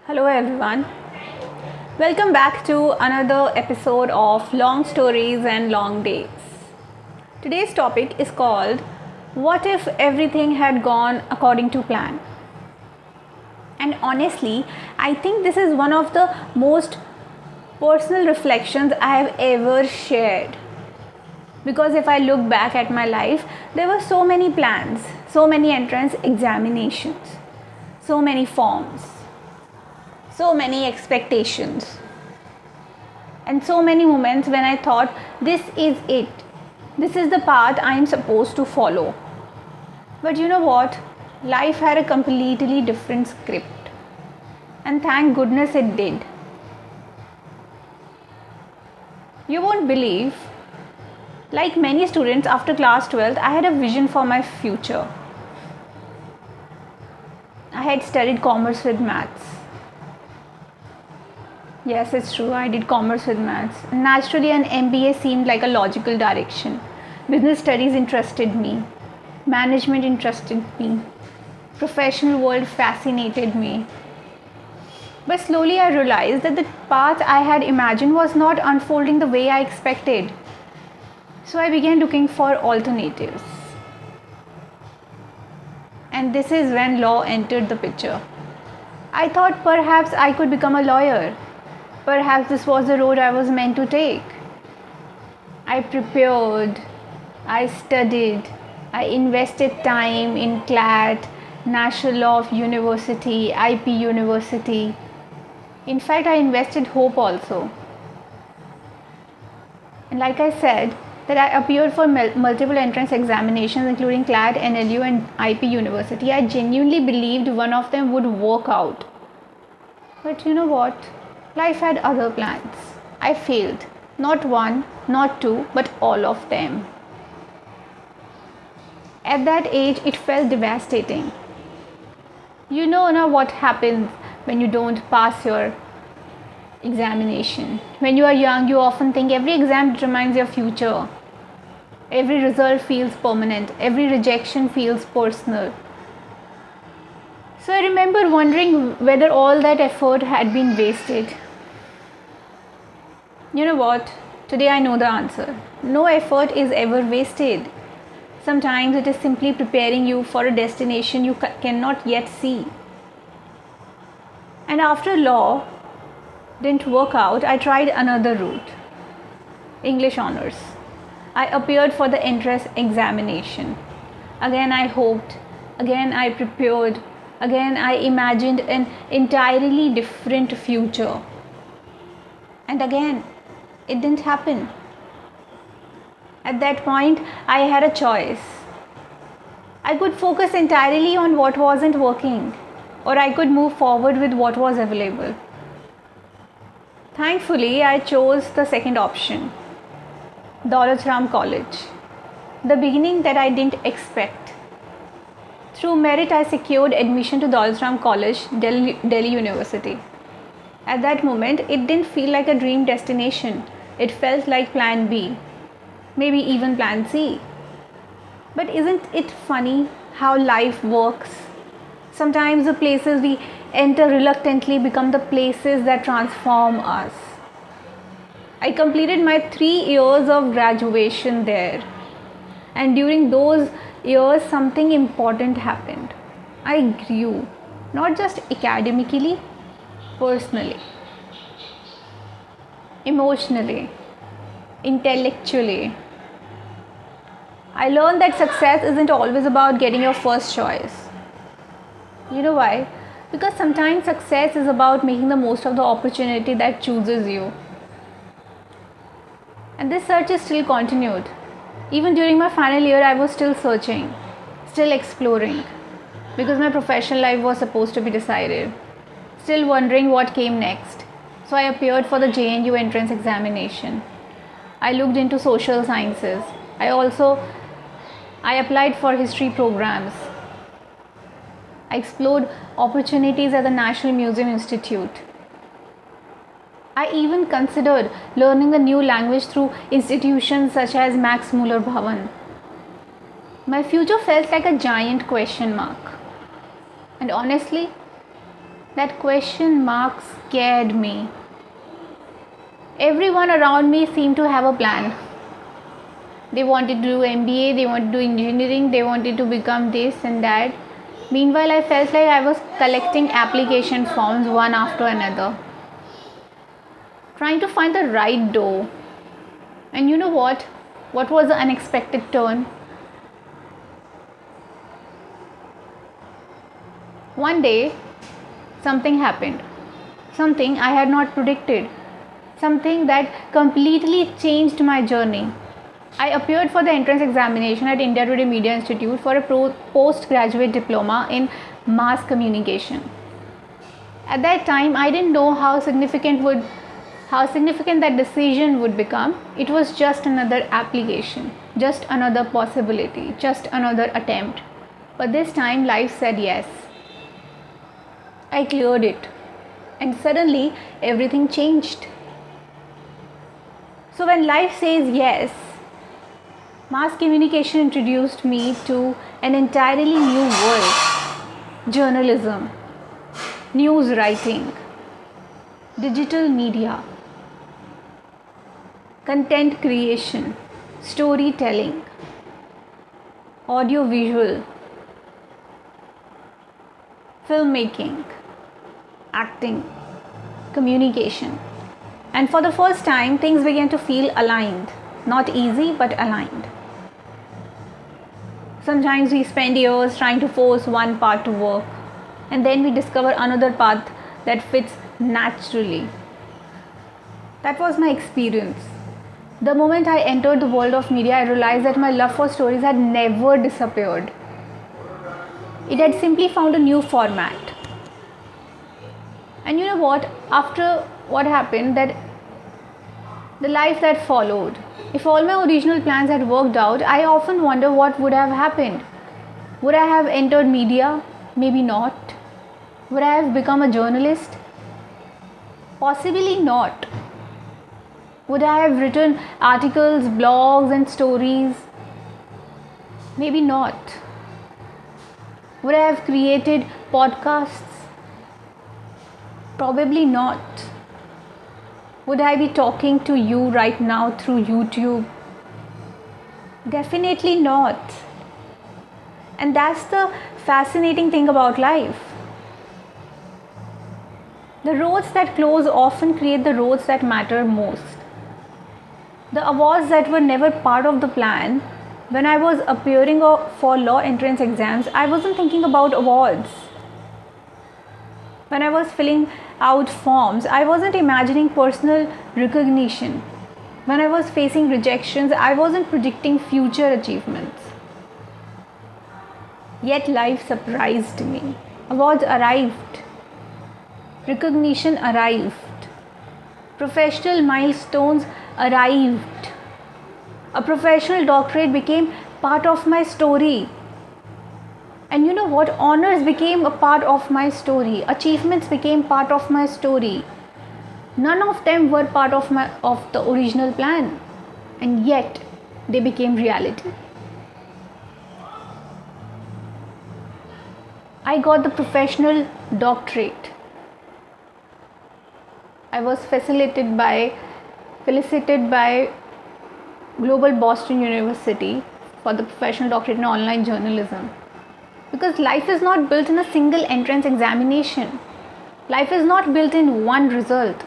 Hello everyone. Welcome back to another episode of Long Stories and Long Days. Today's topic is called What if everything had gone according to plan? And honestly, I think this is one of the most personal reflections I have ever shared. Because if I look back at my life, there were so many plans, so many entrance examinations, so many forms, so many expectations, and so many moments when I thought, this is it, this is the path I am supposed to follow. But you know what? Life had a completely different script, and thank goodness it did. You won't believe, like many students after class 12th, I had a vision for my future. I had studied commerce with maths. Yes, it's true. I did commerce with maths. Naturally, an MBA seemed like a logical direction. Business studies interested me. Management interested me. Professional world fascinated me. But slowly I realized that the path I had imagined was not unfolding the way I expected. So I began looking for alternatives. And this is when law entered the picture. I thought perhaps I could become a lawyer. Perhaps this was the road I was meant to take. I prepared, I studied, I invested time in CLAT, National Law University, IP University. In fact, I invested hope also. And like I said, that I appeared for multiple entrance examinations, including CLAT, NLU, and IP University. I genuinely believed one of them would work out. But you know what? Life had other plans. I failed. Not one, not two, but all of them. At that age, it felt devastating. You know now what happens when you don't pass your examination. When you are young, you often think every exam determines your future. Every result feels permanent. Every rejection feels personal. So I remember wondering whether all that effort had been wasted. You know what? Today I know the answer. No effort is ever wasted. Sometimes it is simply preparing you for a destination you cannot yet see. And after law didn't work out, I tried another route. English honors. I appeared for the entrance examination. Again I hoped. Again I prepared. Again I imagined an entirely different future. And again, it didn't happen. At that point, I had a choice. I could focus entirely on what wasn't working, or I could move forward with what was available. Thankfully, I chose the second option, Daulat Ram College, the beginning that I didn't expect. Through merit, I secured admission to Daulat Ram College, Delhi University. At that moment, it didn't feel like a dream destination. It felt like plan B, maybe even plan C. But isn't it funny how life works? Sometimes the places we enter reluctantly become the places that transform us. I completed my 3 years of graduation there. And during those years, something important happened. I grew, not just academically, personally, emotionally, intellectually. I learned that success isn't always about getting your first choice. You know why? Because sometimes success is about making the most of the opportunity that chooses you. And this search is still continued. Even during my final year, I was still searching, still exploring, because my professional life was supposed to be decided. Still wondering what came next. So I appeared for the JNU entrance examination. I looked into social sciences. I applied for history programs. I explored opportunities at the National Museum Institute. I even considered learning a new language through institutions such as Max Muller Bhavan. My future felt like a giant question mark. And honestly, That question mark scared me. Everyone around me seemed to have a plan. They wanted to do MBA, they wanted to do engineering, they wanted to become this and that. Meanwhile, I felt like I was collecting application forms one after another, trying to find the right door. And you know what? What was the unexpected turn? One day, something happened. Something I had not predicted. Something that completely changed my journey. I appeared for the entrance examination at India Today Media Institute for a postgraduate diploma in mass communication. At that time, I didn't know how significant that decision would become. It was just another application, just another possibility, just another attempt. But this time, life said yes. I cleared it, and suddenly everything changed. So when life says yes, mass communication introduced me to an entirely new world: journalism, news writing, digital media, content creation, storytelling, audiovisual, filmmaking, acting, communication. And for the first time, things began to feel aligned. Not easy, but aligned. Sometimes we spend years trying to force one path to work, and then we discover another path that fits naturally. That was my experience. The moment I entered the world of media, I realized that my love for stories had never disappeared. It had simply found a new format. And you know what? After what happened, that the life that followed, if all my original plans had worked out, I often wonder what would have happened. Would I have entered media? Maybe not. Would I have become a journalist? Possibly not. Would I have written articles, blogs, and stories? Maybe not. Would I have created podcasts? Probably not. Would I be talking to you right now through YouTube? Definitely not. And that's the fascinating thing about life. The roads that close often create the roads that matter most. The awards that were never part of the plan, when I was appearing for law entrance exams, I wasn't thinking about awards. When I was filling out forms, I wasn't imagining personal recognition. When I was facing rejections, I wasn't predicting future achievements. Yet life surprised me. Awards arrived. Recognition arrived. Professional milestones arrived. A professional doctorate became part of my story. And you know what? Honors became a part of my story. Achievements became part of my story. None of them were part of the original plan. And yet they became reality. I got the professional doctorate. I was felicitated by Global Boston University for the professional doctorate in online journalism. Because life is not built in a single entrance examination. Life is not built in one result.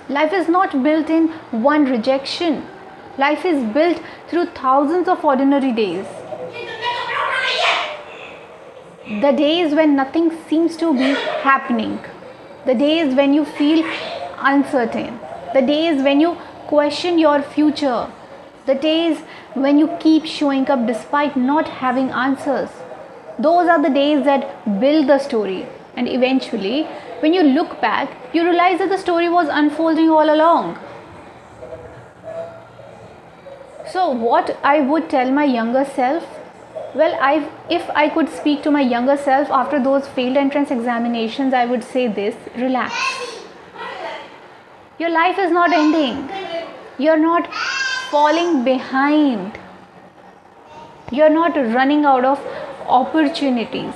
Life is not built in one rejection. Life is built through thousands of ordinary days. The days when nothing seems to be happening. The days when you feel uncertain. The days when you question your future. The days when you keep showing up despite not having answers. Those are the days that build the story. And eventually, when you look back, you realize that the story was unfolding all along. So what I would tell my younger self? Well, if I could speak to my younger self after those failed entrance examinations, I would say this: relax. Your life is not ending. You're not falling behind. You're not running out of opportunities.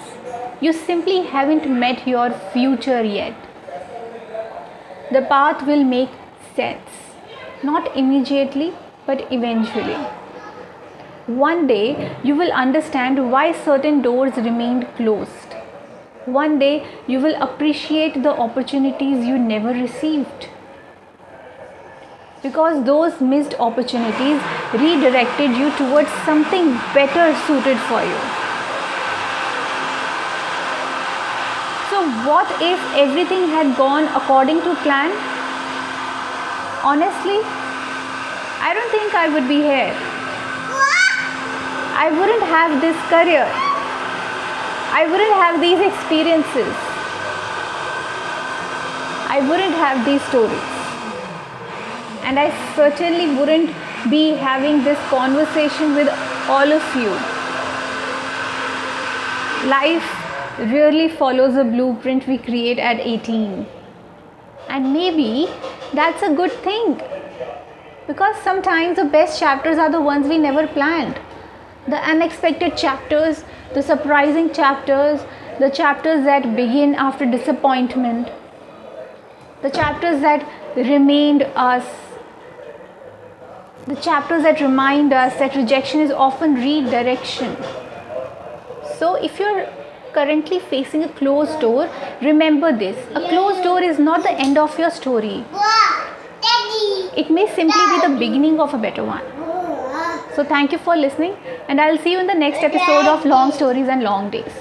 You simply haven't met your future yet. The path will make sense, not immediately, but eventually. One day you will understand why certain doors remained closed. One day you will appreciate the opportunities you never received. Because those missed opportunities redirected you towards something better suited for you. So, what if everything had gone according to plan? Honestly, I don't think I would be here. I wouldn't have this career. I wouldn't have these experiences. I wouldn't have these stories. And I certainly wouldn't be having this conversation with all of you. Life rarely follows a blueprint we create at 18. And maybe that's a good thing. Because sometimes the best chapters are the ones we never planned. The unexpected chapters, the surprising chapters, the chapters that begin after disappointment, the chapters that remained us, the chapters that remind us that rejection is often redirection. So if you're currently facing a closed door, remember this: a closed door is not the end of your story. It may simply be the beginning of a better one. So thank you for listening, and I'll see you in the next episode of Long Stories and Long Days.